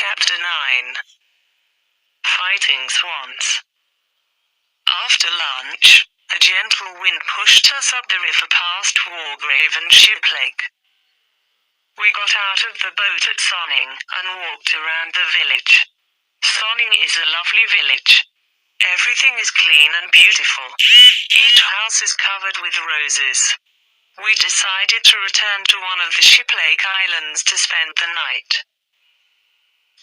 Chapter 9. Fighting Swans. After lunch, a gentle wind pushed us up the river past Wargrave and Shiplake. We got out of the boat at Sonning and walked around the village. Sonning is a lovely village. Everything is clean and beautiful. Each house is covered with roses. We decided to return to one of the Shiplake Islands to spend the night.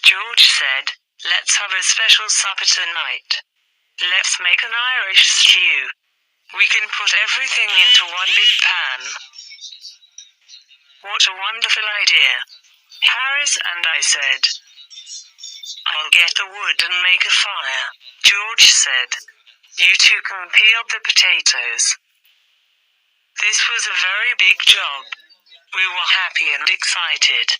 George said, "Let's have a special supper tonight. Let's make an Irish stew. We can put everything into one big pan." "What a wonderful idea," Harris and I said. "I'll get the wood and make a fire," George said. "You two can peel the potatoes." This was a very big job. We were happy and excited.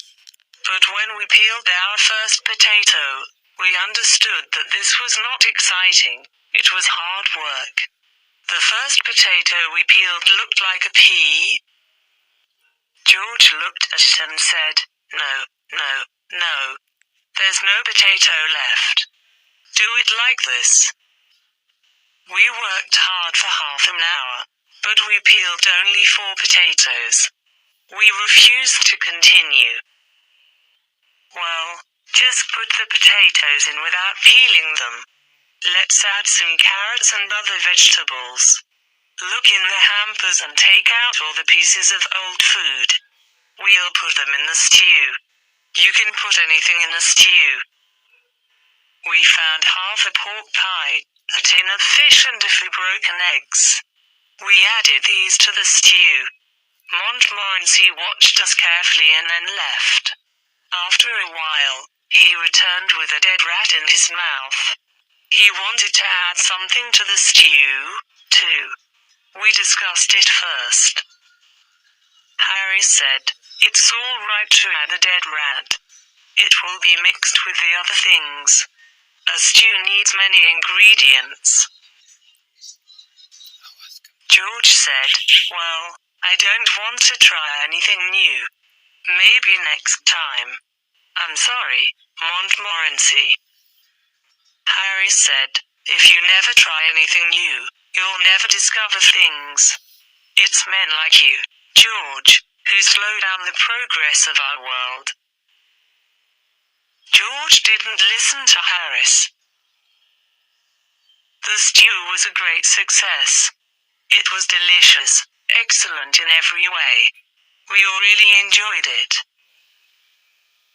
But when we peeled our first potato, we understood that this was not exciting, it was hard work. The first potato we peeled looked like a pea. George looked at it and said, No, there's no potato left. Do it like this." We worked hard for half an hour, but we peeled only 4 potatoes. We refused to continue. "Well, just put the potatoes in without peeling them. Let's add some carrots and other vegetables. Look in the hampers and take out all the pieces of old food. We'll put them in the stew. You can put anything in a stew." We found half a pork pie, a tin of fish and a few broken eggs. We added these to the stew. Montmorency watched us carefully and then left. After a while, he returned with a dead rat in his mouth. He wanted to add something to the stew, too. We discussed it first. Harry said, "It's all right to add a dead rat. It will be mixed with the other things. A stew needs many ingredients." George said, "Well, I don't want to try anything new. Maybe next time. I'm sorry, Montmorency." Harry said, "If you never try anything new, you'll never discover things. It's men like you, George, who slow down the progress of our world." George didn't listen to Harris. The stew was a great success. It was delicious, excellent in every way. We all really enjoyed it.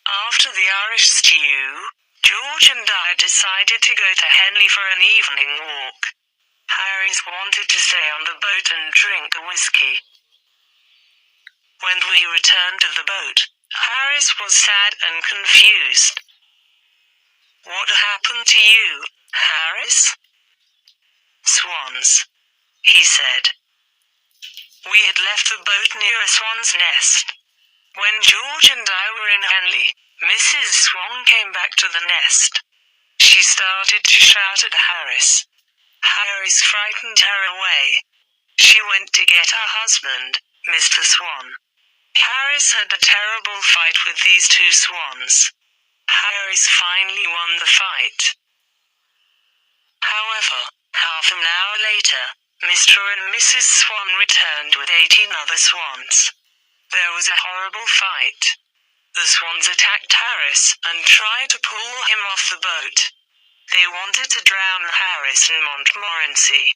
After the Irish stew, George and I decided to go to Henley for an evening walk. Harris wanted to stay on the boat and drink a whiskey. When we returned to the boat, Harris was sad and confused. "What happened to you, Harris?" "Swans," he said. We had left the boat near a swan's nest. When George and I were in Henley, Mrs. Swan came back to the nest. She started to shout at Harris. Harris frightened her away. She went to get her husband, Mr. Swan. Harris had a terrible fight with these 2 swans. Harris finally won the fight. However, half an hour later, Mr. and Mrs. Swan returned with 18 other swans. There was a horrible fight. The swans attacked Harris and tried to pull him off the boat. They wanted to drown Harris and Montmorency.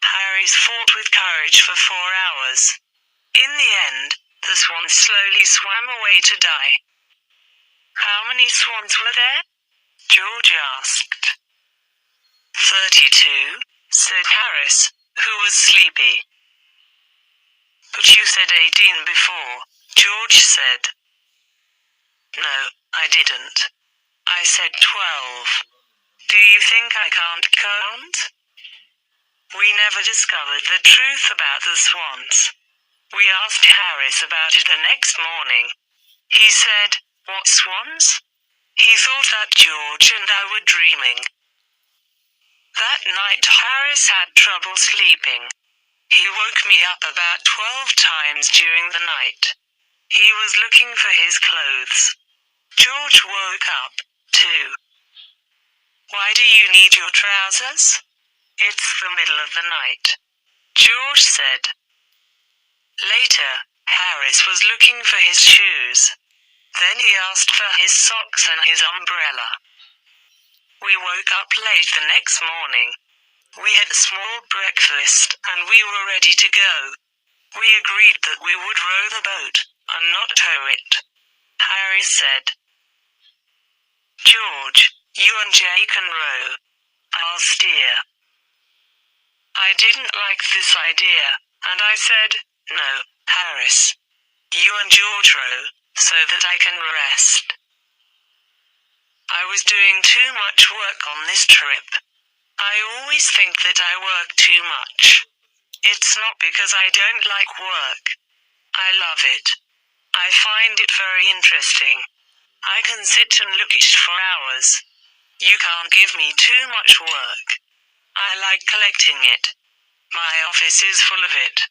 Harris fought with courage for 4 hours. In the end, the swans slowly swam away to die. "How many swans were there?" George asked. 32, said Harris, who was sleepy. "But you said 18 before," George said. "No, I didn't. I said 12. Do you think I can't count?" We never discovered the truth about the swans. We asked Harris about it the next morning. He said, "What swans?" He thought that George and I were dreaming. That night Harris had trouble sleeping. He woke me up about 12 times during the night. He was looking for his clothes. George woke up, too. Why do you need your trousers? It's the middle of the night, George said. Later, Harris was looking for his shoes. Then he asked for his socks and his umbrella. We woke up late the next morning. We had a small breakfast, and we were ready to go. We agreed that we would row the boat, and not tow it, Harry said. George, you and Jay can row. I'll steer. I didn't like this idea, and I said, no, Harris. You and George row, so that I can rest. I was doing too much work on this trip. I always think that I work too much. It's not because I don't like work. I love it. I find it very interesting. I can sit and look at it for hours. You can't give me too much work. I like collecting it. My office is full of it.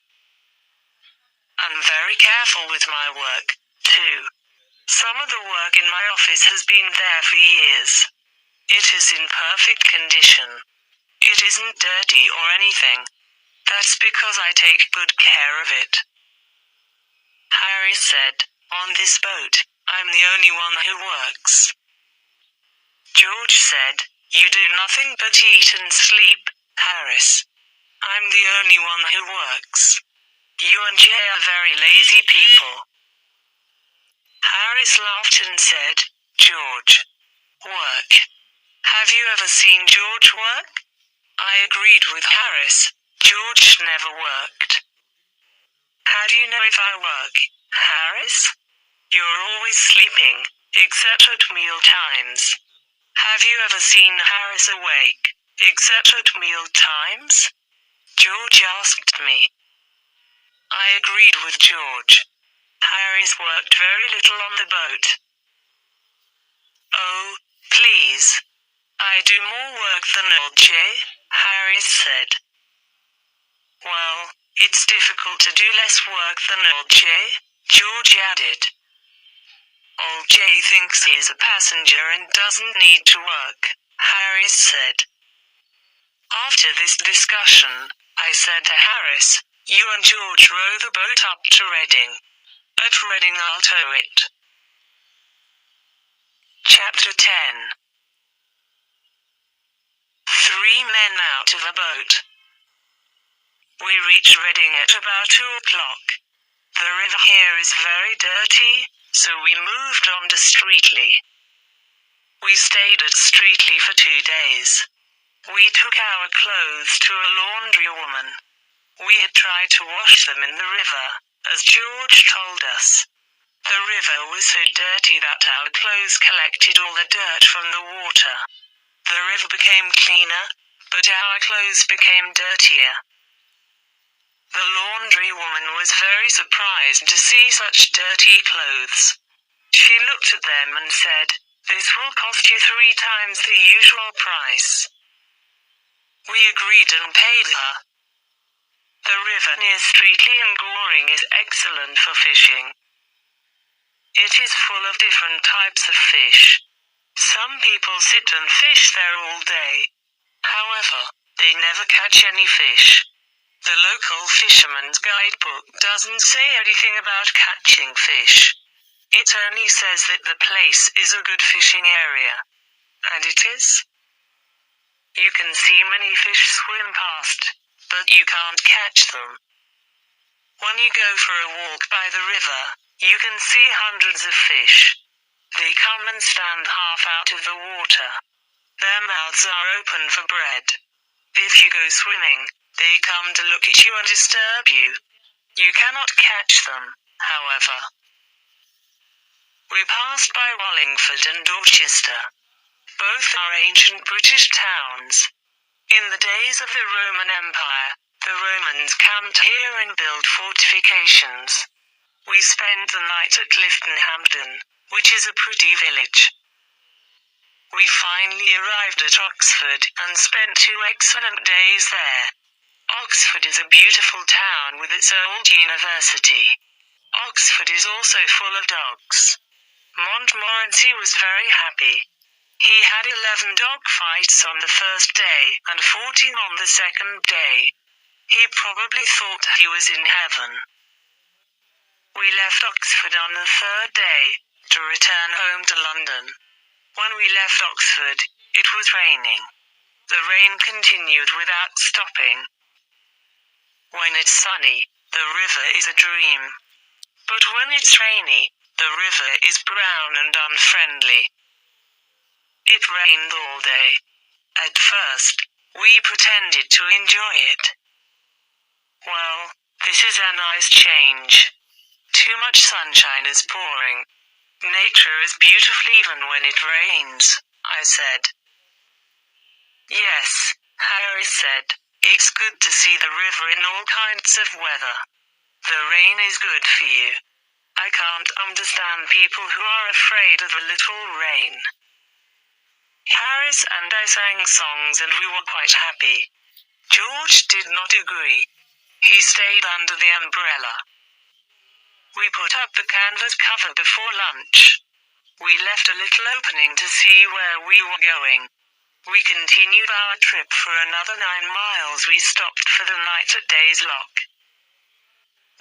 I'm very careful with my work, too. Some of the work in my office has been there for years. It is in perfect condition. It isn't dirty or anything. That's because I take good care of it. Harry said, on this boat, I'm the only one who works. George said, you do nothing but eat and sleep, Harris. I'm the only one who works. You and Jay are very lazy people. Harris laughed and said, George, work. Have you ever seen George work? I agreed with Harris. George never worked. How do you know if I work, Harris? You're always sleeping, except at meal times. Have you ever seen Harris awake, except at meal times? George asked me. I agreed with George. Harris worked very little on the boat. Oh, please. I do more work than old Jay, Harris said. Well, it's difficult to do less work than old Jay, George added. Old Jay thinks he's a passenger and doesn't need to work, Harris said. After this discussion, I said to Harris, you and George row the boat up to Reading. At Reading I'll tow it. Chapter 10. 3 men out of a boat. We reached Reading at about 2 o'clock. The river here is very dirty, so we moved on to Streatley. We stayed at Streatley for 2 days. We took our clothes to a laundry woman. We had tried to wash them in the river, as George told us. The river was so dirty that our clothes collected all the dirt from the water. The river became cleaner, but our clothes became dirtier. The laundry woman was very surprised to see such dirty clothes. She looked at them and said, this will cost you 3 times the usual price. We agreed and paid her. The river near Streatley and Goring is excellent for fishing. It is full of different types of fish. Some people sit and fish there all day. However, they never catch any fish. The local fisherman's guidebook doesn't say anything about catching fish. It only says that the place is a good fishing area. And it is. You can see many fish swim past, but you can't catch them. When you go for a walk by the river, you can see hundreds of fish. They come and stand half out of the water. Their mouths are open for bread. If you go swimming, they come to look at you and disturb you. You cannot catch them, however. We passed by Wallingford and Dorchester. Both are ancient British towns. In the days of the Roman Empire, the Romans camped here and built fortifications. We spent the night at Cliftonhampton, which is a pretty village. We finally arrived at Oxford and spent 2 excellent days there. Oxford is a beautiful town with its old university. Oxford is also full of dogs. Montmorency was very happy. He had 11 dog fights on the first day and 14 on the second day. He probably thought he was in heaven. We left Oxford on the third day, to return home to London. When we left Oxford, it was raining. The rain continued without stopping. When it's sunny, the river is a dream. But when it's rainy, the river is brown and unfriendly. It rained all day. At first, we pretended to enjoy it. Well, this is a nice change. Too much sunshine is boring. Nature is beautiful even when it rains, I said. Yes, Harry said. It's good to see the river in all kinds of weather. The rain is good for you. I can't understand people who are afraid of a little rain. Harris and I sang songs and we were quite happy. George did not agree. He stayed under the umbrella. We put up the canvas cover before lunch. We left a little opening to see where we were going. We continued our trip for another 9 miles. We stopped for the night at Days Lock.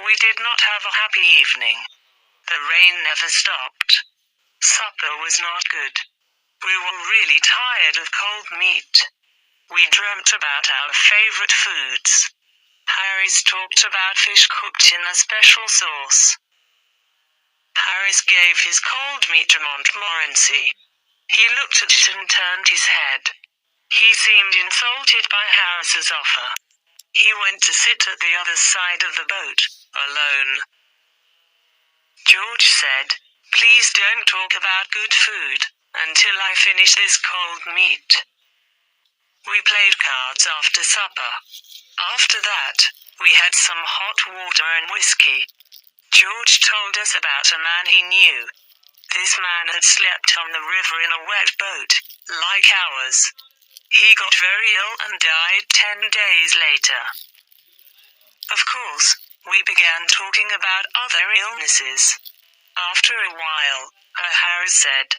We did not have a happy evening. The rain never stopped. Supper was not good. We were really tired of cold meat. We dreamt about our favorite foods. Harris talked about fish cooked in a special sauce. Harris gave his cold meat to Montmorency. He looked at it and turned his head. He seemed insulted by Harris's offer. He went to sit at the other side of the boat, alone. George said, "Please don't talk about good food until I finish this cold meat." We played cards after supper. After that, we had some hot water and whiskey. George told us about a man he knew. This man had slept on the river in a wet boat, like ours. He got very ill and died 10 days later. Of course, we began talking about other illnesses. After a while, Harris said,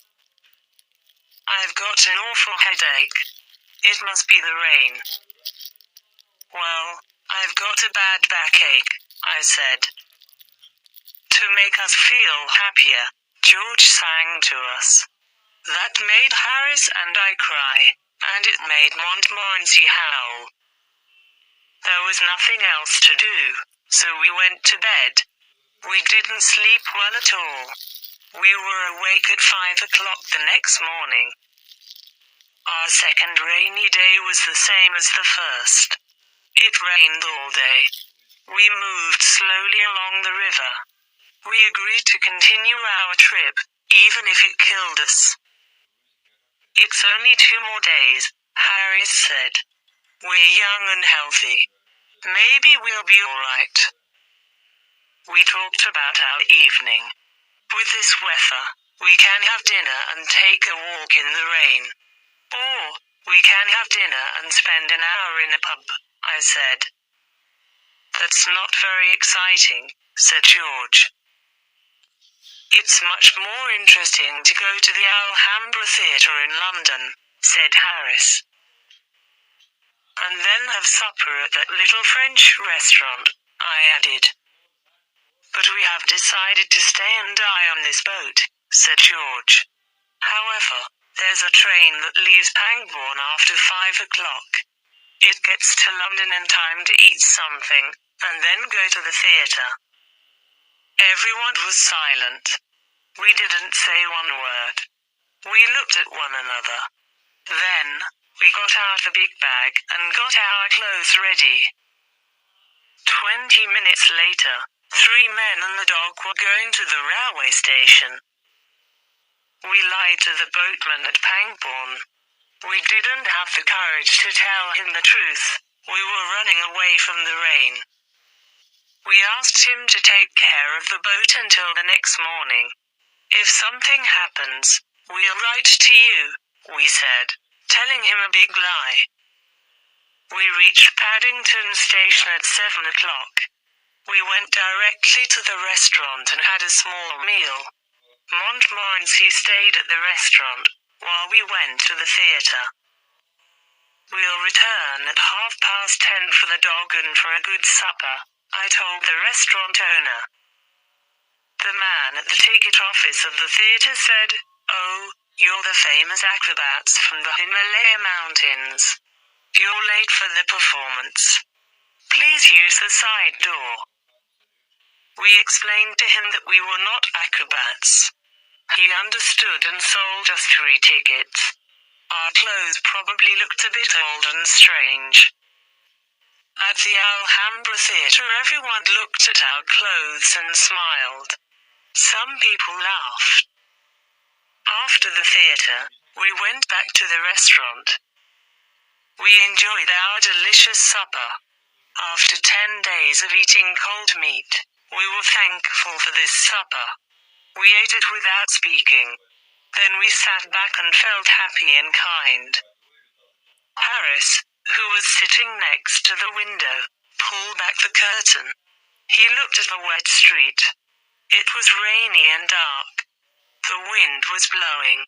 "I've got an awful headache. It must be the rain." "Well, I've got a bad backache," I said. To make us feel happier, George sang to us. That made Harris and I cry, and it made Montmorency howl. There was nothing else to do, so we went to bed. We didn't sleep well at all. We were awake at 5 o'clock the next morning. Our second rainy day was the same as the first. It rained all day. We moved slowly along the river. We agreed to continue our trip, even if it killed us. "It's only 2 more days," Harris said. "We're young and healthy. Maybe we'll be alright." We talked about our evening. With this weather, we can have dinner and take a walk in the rain. Or, we can have dinner and spend an hour in a pub, I said. "That's not very exciting," said George. "It's much more interesting to go to the Alhambra Theatre in London," said Harris. "And then have supper at that little French restaurant," I added. "But we have decided to stay and die on this boat," said George. "However, there's a train that leaves Pangbourne after 5 o'clock. It gets to London in time to eat something, and then go to the theatre." Everyone was silent. We didn't say one word. We looked at one another. Then, we got out the big bag and got our clothes ready. 20 minutes later, 3 men and the dog were going to the railway station. We lied to the boatman at Pangbourne. We didn't have the courage to tell him the truth. We were running away from the rain. We asked him to take care of the boat until the next morning. "If something happens, we'll write to you," we said, telling him a big lie. We reached Paddington Station at 7 o'clock. We went directly to the restaurant and had a small meal. Montmorency stayed at the restaurant while we went to the theatre. We'll return at 10:30 for the dog and for a good supper, I told the restaurant owner. The man at the ticket office of the theatre said, "Oh, you're the famous acrobats from the Himalaya mountains. You're late for the performance. Please use the side door." We explained to him that we were not acrobats. He understood and sold us 3 tickets. Our clothes probably looked a bit old and strange. At the Alhambra Theatre, everyone looked at our clothes and smiled. Some people laughed. After the theatre, we went back to the restaurant. We enjoyed our delicious supper. After 10 days of eating cold meat, we were thankful for this supper. We ate it without speaking. Then we sat back and felt happy and kind. Harris, who was sitting next to the window, pulled back the curtain. He looked at the wet street. It was rainy and dark. The wind was blowing.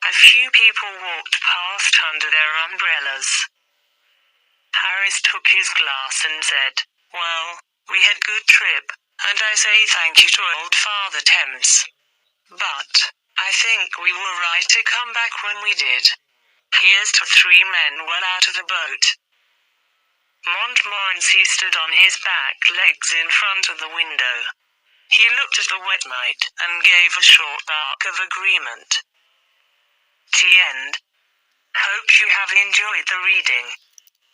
A few people walked past under their umbrellas. Harris took his glass and said, "Well, we had good trip, and I say thank you to old Father Thames. But I think we were right to come back when we did. Here's to 3 men well out of the boat." Montmorency stood on his back legs in front of the window. He looked at the wet night and gave a short bark of agreement. The end. Hope you have enjoyed the reading.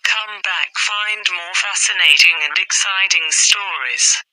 Come back, find more fascinating and exciting stories.